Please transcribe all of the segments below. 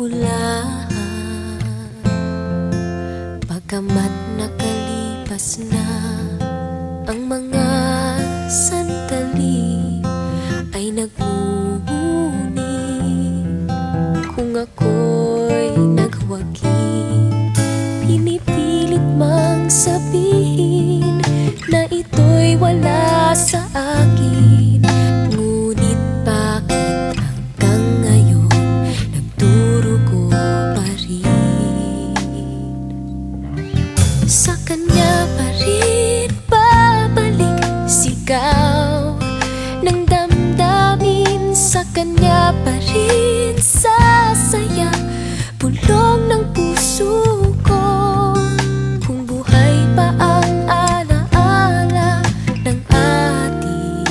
kabulahan. Pagkamat nakalipas na ang mga sandali, ay nagmumuni kung ako'y nagwagi. Pinipilit mang sabihin na ito'y wala sa akin, ngunit bakit hanggang ngayon nagdurugo pa rin? Sa kanya pa rin babalik sigaw ng damdamin, sa kanya pa rin sasaya bulong ng puso ko. Kung buhay pa ang alaala ng ating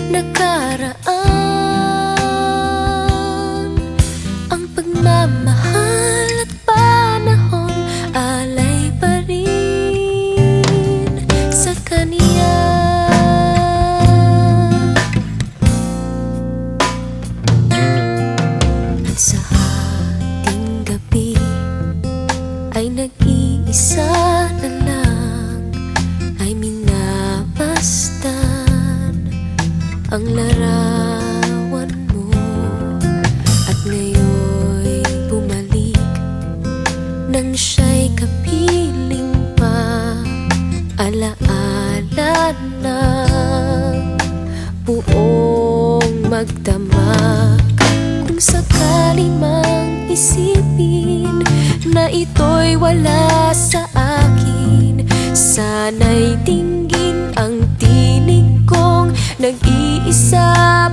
nakaraan, ang pagmamahal at panahon alay pa rin sa kaniya. Sa ating gabi ay nag-iisa na lang, ay minabastan ang larawan mo, at ngayon'y bumalik nang siya'y kapiling pa. Alaala ng buong magdamag, kung sakali mang isipin na ito'y wala sa akin, sana'y dinggin ang tinig kong nag-iisa